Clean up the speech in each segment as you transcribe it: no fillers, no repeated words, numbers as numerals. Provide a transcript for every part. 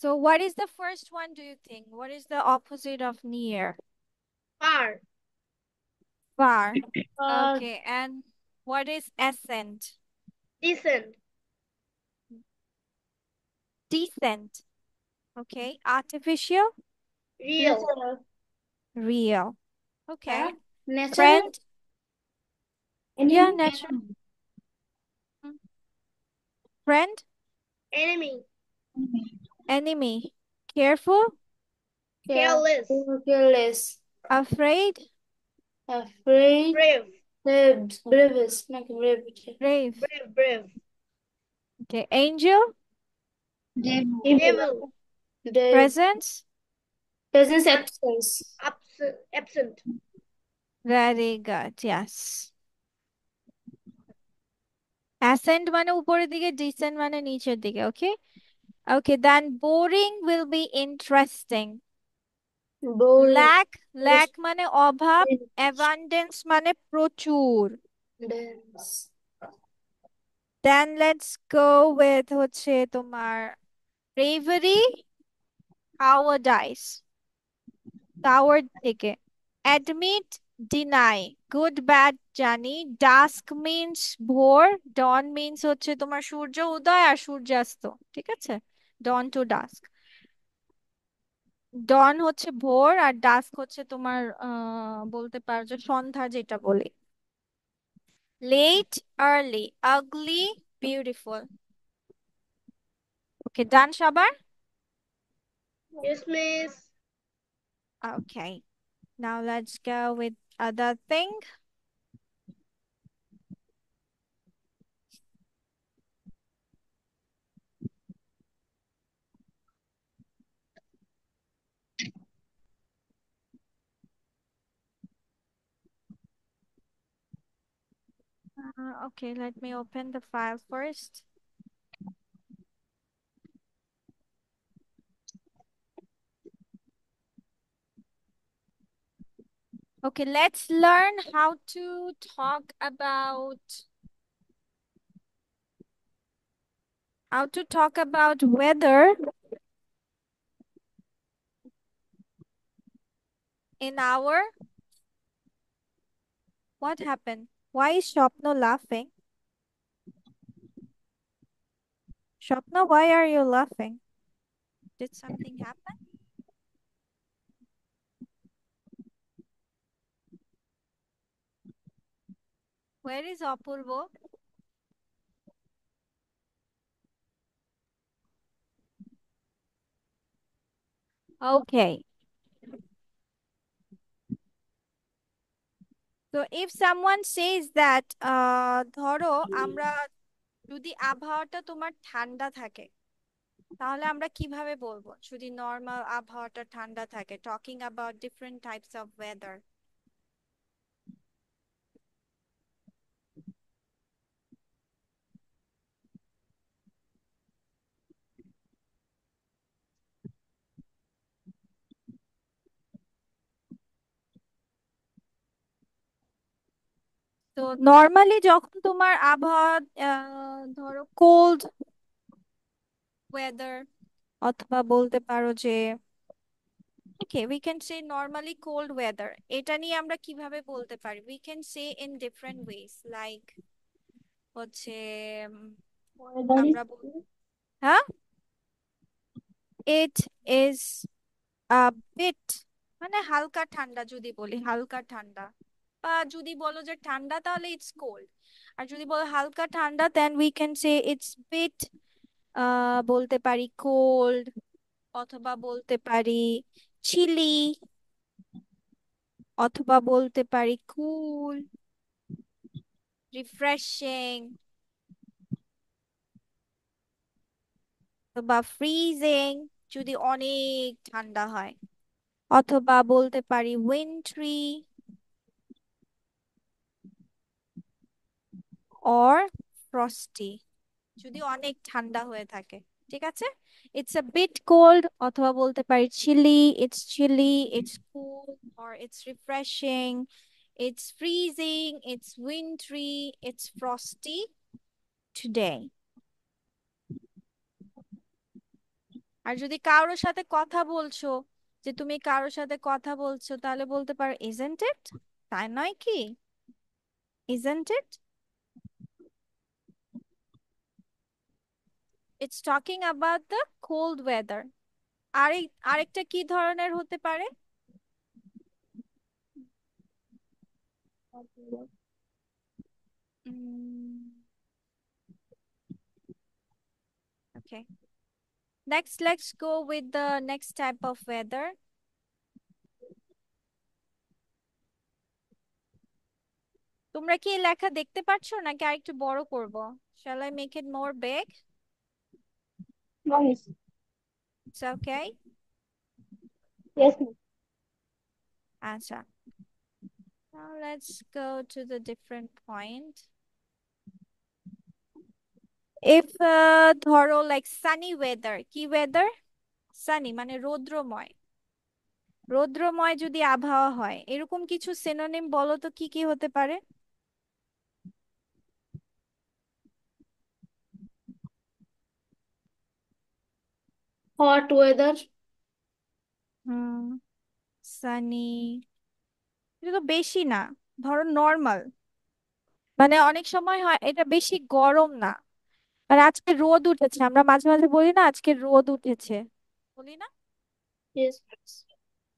So what is the first one, do you think? What is the opposite of near? Far. Far. Uh, Okay, and what is ascent? Decent. Decent. Okay, artificial. Real. Natural. Real. Okay. Natural. Friend. Yeah, Enemy. natural. Mm. Friend. Enemy. Enemy. Careful. Careless. Careless. Afraid. Afraid. Brave. Bravest. Like brave. Brave. Brave. Brave. Okay, angel. Devil. Devil. Devil. Presence. Presence absence. Absent. Very good, yes. Ascent মানে উপরের দিকে, descent মানে নিচের দিকে, okay? Okay, then boring will be interesting. Boring. Lack মানে অভাব, abundance মানে প্রচুর। Dance. Then let's go with হচ্ছে তোমার bravery, cowardice, coward থেকে। Admit, deny, good bad জানি। Dusk means ভোর, dawn means হচ্ছে তোমার সূর্য উদয় আর সূর্যাস্ত, ঠিক আছে? dawn to dusk. dawn হচ্ছে ভোর আর dusk হচ্ছে তোমার বলতে পারো যে সন্ধ্যা যেটা বলি। Late, early, ugly, beautiful. Okay, done সবার? Yes, miss. Okay, now let's go with other thing. Okay, let me open the file first. Okay, let's learn how to talk about weather in our, what happened? Why is Shopno laughing? Shopno, why are you laughing? Did something happen? Where is Apurvo? Okay. So if someone says that ধরো আমরা যদি আবহাওয়াটা তোমার ঠান্ডা থাকে, তাহলে আমরা কিভাবে বলবো যদি নরমাল আবহাওয়াটা ঠান্ডা থাকে, talking about different types of weather? তো নর্মালি যখন তোমার আবহাওয়া ধরো কোল্ড ওয়েদার, অথবা বলতে পারো যে okay we can say normally cold weather, এটা নিয়ে আমরা কিভাবে বলতে পারি? We can say in different ways, like হচ্ছে আমরা হ্যাঁ, ইট ইজ আ বিট মানে হালকা ঠান্ডা, যদি বলি হালকা ঠান্ডা, বা যদি বলো যে ঠান্ডা তাহলে ইটস কোল্ড, আর যদি বলো হালকা ঠান্ডা then we can say it's bit, বলতে পারি কোল্ড, অথবা বলতে পারি চিলি, অথবা বলতে পারি কুল, রিফ্রেশিং, বা ফ্রিজিং যদি অনেক ঠান্ডা হয়, অথবা বলতে পারি উইন্ট্রি অর ফ্রস্টি যদি অনেক ঠান্ডা হয়ে থাকে, ঠিক আছে? ইটস আ বিট কোল্ড, অথবা বলতে পারি chilly, it's cool, or it's refreshing, it's freezing, it's wintry, it's frosty today. আর যদি কারোর সাথে কথা বলছো, যে তুমি কারোর সাথে কথা বলছো, তাহলে বলতে পারো isn't it, তাই নয় কি? isn't it? It's talking about the cold weather. আরেকটা কি ধরনের হতে পারে? Okay, next let's go with the next type of weather. তোমরা কি এই লেখা দেখতে পাচ্ছো নাকি আরেকটু বড় করব? Shall I make it more big? Nice. It's okay. Yes, ma'am. আচ্ছা, now let's go to the different point. If ধরো like sunny weather, কি weather? সানি মানে রৌদ্রময়, রৌদ্রময় যদি আবহাওয়া হয়, এরকম কিছু সিনোনিম বলো তো কি কি হতে পারে? Hot weather. হুম, সানি, এটা তো বেশি না, ধরো নর্মাল, মানে অনেক সময় হয় এটা বেশি গরম না। আর আজকে রোদ উঠেছে, আমরা মাঝে মাঝে বলি না আজকে রোদ উঠেছে, বলি না? Yes.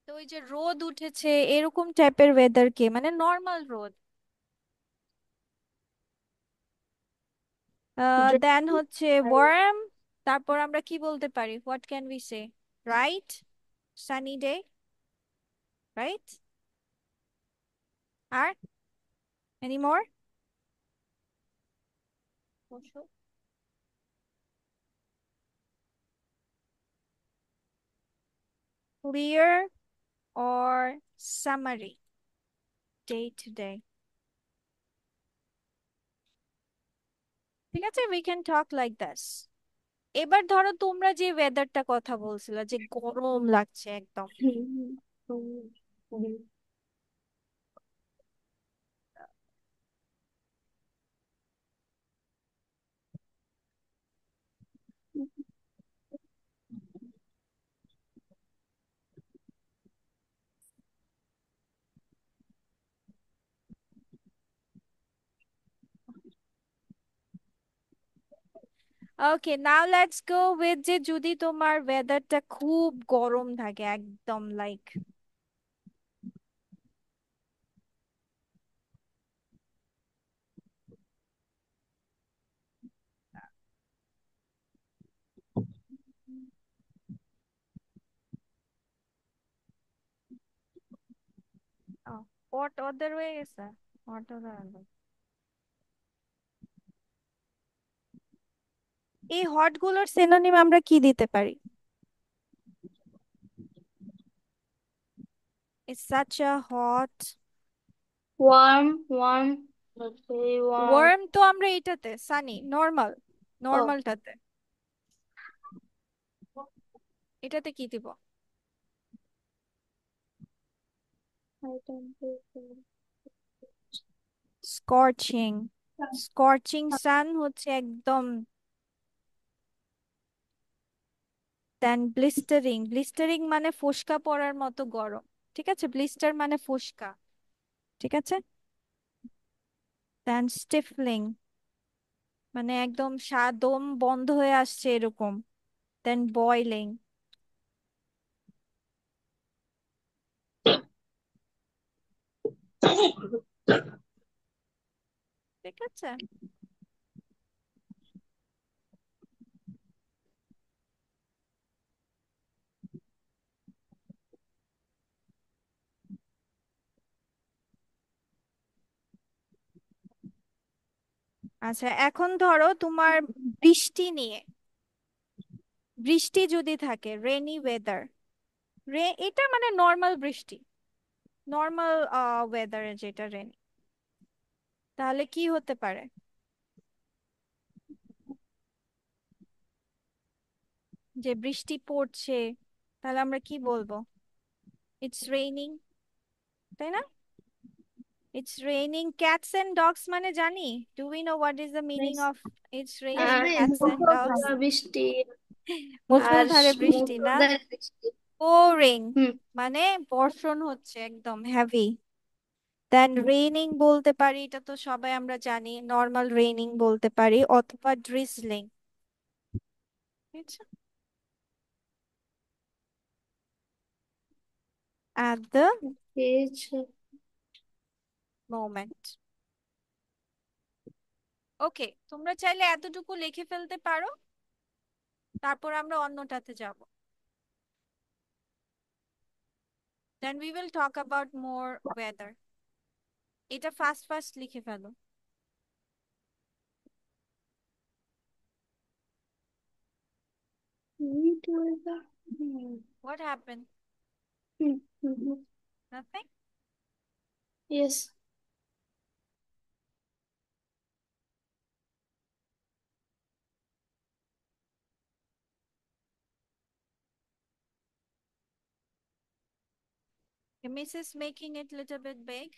তো ওই যে রোদ উঠেছে এরকম টাইপের ওয়েদার কে, মানে নর্মাল রোদ। Dry. দেন হচ্ছে ওয়ার্ম। তারপর আমরা কি বলতে পারি, what can we say? Right, sunny day, right. আর any more? Clear or summary, day to day, ঠিক আছে, we can talk like this. এবার ধরো তোমরা যে ওয়েদারটা কথা বলছিলে যে গরম লাগছে একদম, ওকে নাও লেটস গো উইথ যে যদি তোমার ওয়েদারটা খুব গরম থাকে একদম লাইক, হোয়াট অদার ওয়ে গেছে, হোয়াট অদার, এই হট গুলোর সিনোনিম আমরা কি দিতে পারি? It's such a hot, Warm, warm. Let's say warm. Warm তো আমরা এটাতে সানি নর্মাল, Oh, নর্মালটাতে, এটাতে কি দিব? high temperature. স্কর্চিং, স্কর্চিং সান হচ্ছে একদম। দেন ব্লিস্টারিং, ব্লিস্টারিং মানে ফোসকা পড়ার মতো গরম, ঠিক আছে, ব্লিস্টার মানে ফোসকা, ঠিক আছে। দেন স্টিফলিং, মানে একদম দম বন্ধ হয়ে আসছে এরকম। দেন বয়লিং, ঠিক আছে। আচ্ছা এখন ধরো তোমার বৃষ্টি নিয়ে, বৃষ্টি যদি থাকে রেনি ওয়েদার, এটা মানে নর্মাল বৃষ্টি, নর্মাল ওয়েদারে যেটা রেনি, তাহলে কি হতে পারে? যে বৃষ্টি পড়ছে, তাহলে আমরা কি বলবো? ইটস রেইনিং, তাই না? It's raining cats and dogs মানে জানি, do we know what is the meaning Nice. Of it's Yes, raining miss. Cats and dogs? বৃষ্টি। আর মুষলধারে বৃষ্টি না? মুষলধারে বৃষ্টি। Pouring, hmm. মানে বর্ষণ হচ্ছে একদম হেভি। দেন রেইনিং বলতে পারি, এটা তো সবাই আমরা জানি, নর্মাল রেইনিং বলতে পারি, অথবা drizzling. at the Is moment. ওকে, তোমরা চাইলে এতটুকু লিখে ফেলতে পারো, তারপর আমরা অন্যটাতে যাব। Then we will talk about more weather. এটা ফাস্ট ফাস্ট লিখে ফেলো। heat weather. Hmm. What happened? Hmm. Hmm. Nothing? Yes. Mrs. making it little bit big.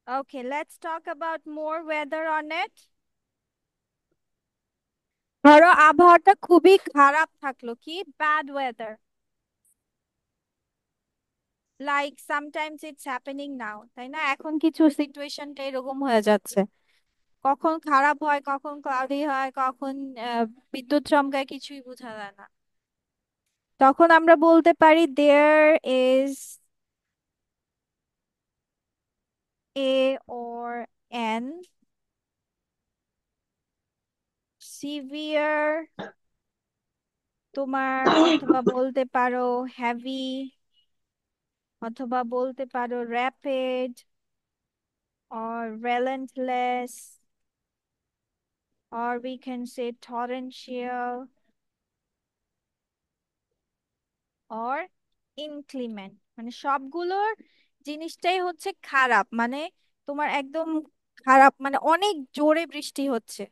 Okay, let's talk about more weather on it. ধরো আবহাওয়াটা খুবই খারাপ থাকলো, কি bad weather, like sometimes it's happening নাও, তাই না? এখন কিছু সিচুয়েশনটা এরকম হয়ে যাচ্ছে, কখন খারাপ হয়, কখন ক্লাউডি হয়, কখন বিদ্যুৎ চমকায়, কিছুই বোঝা যায় না। তখন আমরা বলতে পারি there is a or an severe, তোমার অথবা বলতে পারো হেভি, অথবা বলতে পারো rapid or relentless, or we can say torrential or inclement, মানে সবগুলোর জিনিসটাই হচ্ছে খারাপ, মানে তোমার একদম খারাপ, মানে অনেক জোরে বৃষ্টি হচ্ছে।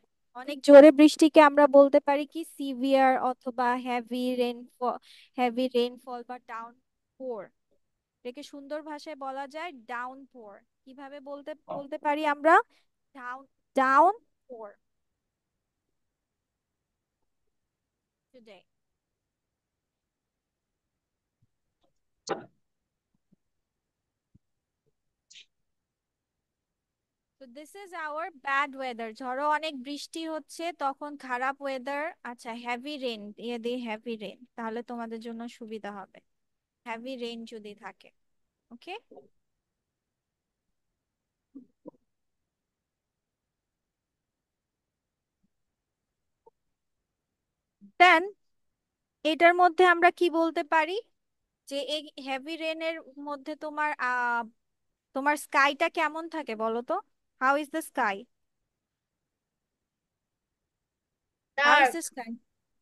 অনেক জোরে বৃষ্টিকে আমরা বলতে পারি কি সিভিয়ার, অথবা হেভি রেইনফল বা ডাউনপোর। এটাকে সুন্দর ভাষায় বলা যায় ডাউনপোর। কিভাবে বলতে বলতে পারি আমরা? Down downpour today. তো this is our bad weather, ধরো অনেক বৃষ্টি হচ্ছে তখন খারাপ ওয়েদার। আচ্ছা, হেভি রেন, দিয়ে দিই হেভি রেন, তাহলে তোমাদের জন্য সুবিধা হবে, হেভি রেন যদি থাকে। ওকে, দেন এটার মধ্যে আমরা কি বলতে পারি, যে এই হেভি রেনের মধ্যে তোমার তোমার স্কাইটা কেমন থাকে বলো তো? How is the sky? How is Dark. The sky?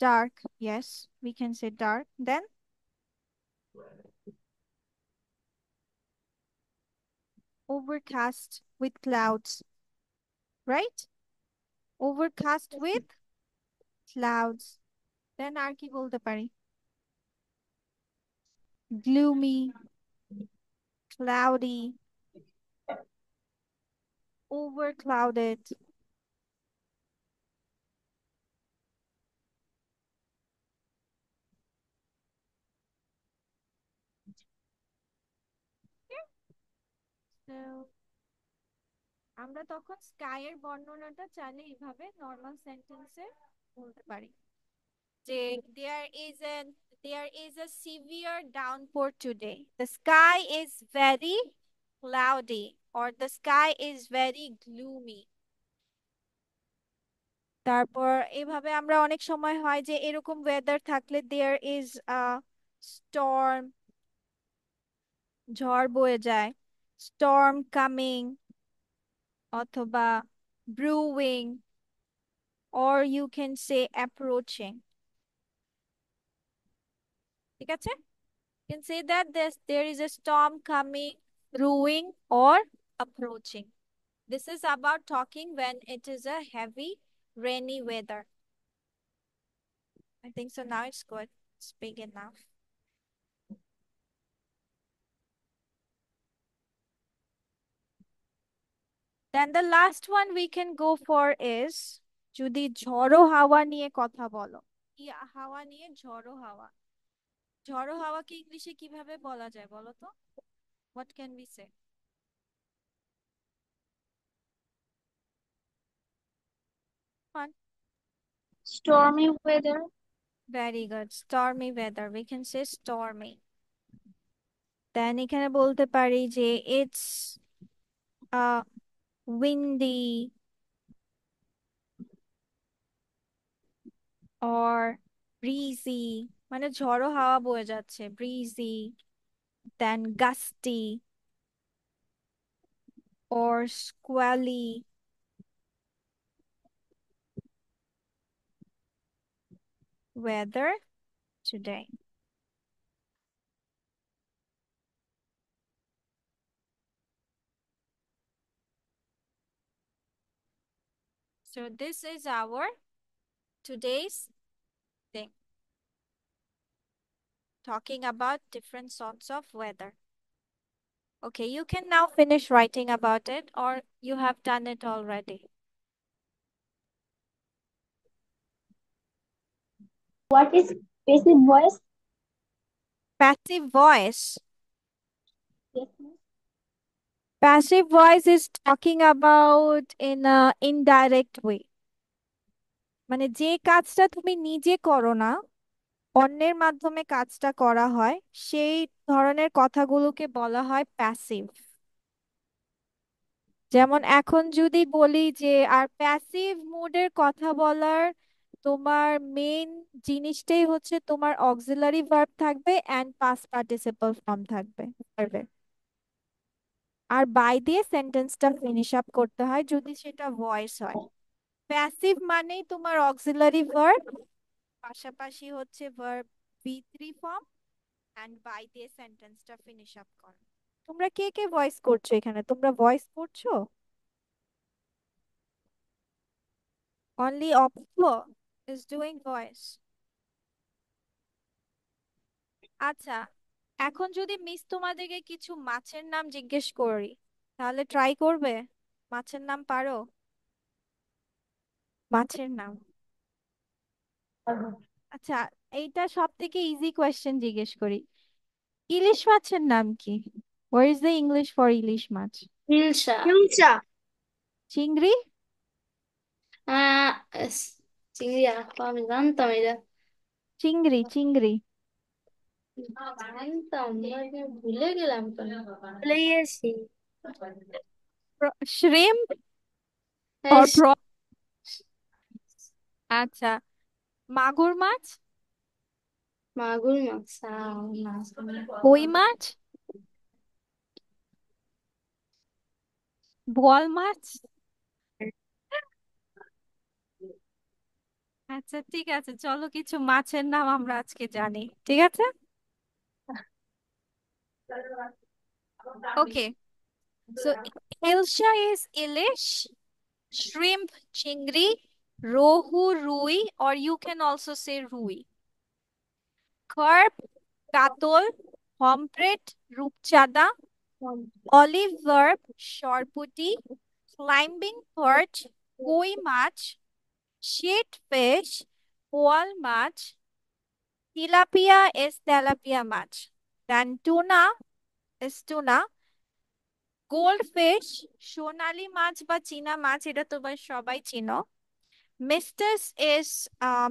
Dark. Yes, we can say dark. Then overcast with clouds, right? Overcast with clouds. Then আর কি বলতে পারি? Gloomy, cloudy, overclouded. আমরা তখন স্কাইয়ের বর্ণনাটা চাইলে এইভাবে নর্মাল সেন্টেন্সে বলতে পারি যে there is a severe downpour today. The sky is very cloudy or the sky is very gloomy. তারপর এভাবে আমরা অনেক সময় হয় যে এরকম ওয়েদার থাকলে there is a storm, ঝড় বয়ে যায়, storm coming অথবা brewing, or you can say approaching. ঠিক আছে? You can say that there is a storm coming, brewing, or approaching. This is about talking when it is a heavy rainy weather. I think so now it's good. It's big enough. Then the last one we can go for is যদি ঝড়ো হাওয়া নিয়ে কথা বলো। হাওয়া নিয়ে ঝড়ো হাওয়া। ঝড়ো হাওয়াকে ইংলিশে কিভাবে বলা যায় বলো তো? What can we say? Fun. Stormy weather. Very good. Stormy weather. We can say stormy. Then এখানে বলতে পারি যে it's windy or breezy, মানে ঝড়ো হাওয়া বয়ে যাচ্ছে, breezy, then gusty or squally weather today. So this is our today's thing, talking about different sorts of weather. Okay, you can now finish writing about it, or you have done it already. What is passive voice? Passive voice. Yes, ma'am. Passive voice is talking about in a indirect way. মানে যে কাজটা তুমি নিজে করো না, অন্যের মাধ্যমে কাজটা করা হয়, সেই ধরনের কথাগুলোকে বলা হয় প্যাসিভ। যেমন এখন যদি বলি যে আর প্যাসিভ মোডের কথা বলার তোমার মেইন জিনিসটাই হচ্ছে তোমার অক্সিলারি ভার্ব থাকবে এন্ড পাস্ট পার্টিসিপল ফর্ম থাকবে verb এর। আর বাই দিয়ে সেন্টেন্সটা ফিনিশ আপ করতে হয় যদি সেটা ভয়েস হয়। প্যাসিভ মানেই তোমার অক্সিলারি ভার্ব, পাশাপাশি হচ্ছে verb V3 form and by দিয়ে সেন্টেন্সটা ফিনিশ আপ করো। তোমরা কে কে ভয়েস করছো এখানে? তোমরা ভয়েস করছো? Only Oppo is doing voice. আচ্ছা, এখন যদি মিস তোমাদেরকে কিছু মাছের নাম জিজ্ঞেস করি তাহলে ট্রাই করবে? মাছের নাম পারো? মাছের নাম। আচ্ছা, এইটা সব থেকে ইজি কোয়েশ্চেন জিজ্ঞেস করি, ইলিশ মাছের নাম কি? What is the English for ilish maach? Hilsa. Hilsa. চিংড়ি? চিংড়ি আপা আমি জানতাম এটা। চিংড়ি চিংড়ি। জানতাম আমি ভুলে গেলাম তো, ভুলে গেছি। শ্রিম্প অর বেশ, প্রন? আচ্ছা, মাগুর মাছ? মাগুর মাছ মাছ। কই মাছ? বোয়াল মাছ? আচ্ছা ঠিক আছে, চলো কিছু মাছের নাম আমরা আজকে জানি, ঠিক আছে? Okay, so hilsa is ilish, shrimp chingri, rohu রুই, or you can also say রুই, carp কাতল, pomfret রূপচাঁদা, olive verb সরপুঁটি, climbing perch কই মাছ, shit fish boal maach, tilapia is telapia maach, then tuna is tuna, gold fish, সোনালী মাছ বা চীনা মাছ, এটা তো ভাই সবাই চিনো। Mystus is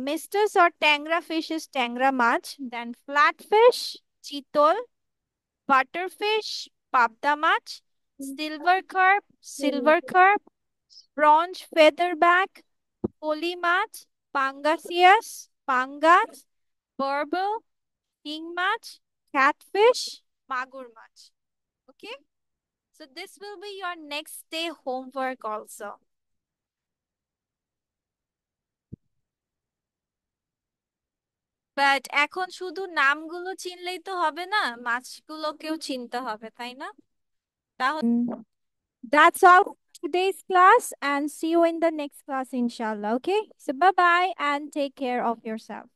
mystus or tengra fish is tengra maach. Then flat fish, chitol. Butterfish, pabda maach. Silver carp, bronze featherback, poli maach, pangasius, pangas, barbel, king maach, catfish, magur maach. Okay, so this will be your next day homework also. But এখন শুধু নামগুলো চিনলেই তো হবে না, মাছগুলোকেও চিনতে হবে, তাই না? তাহলে that's all for today's class, and see you in the next class inshallah. Okay, so bye bye and take care of yourself.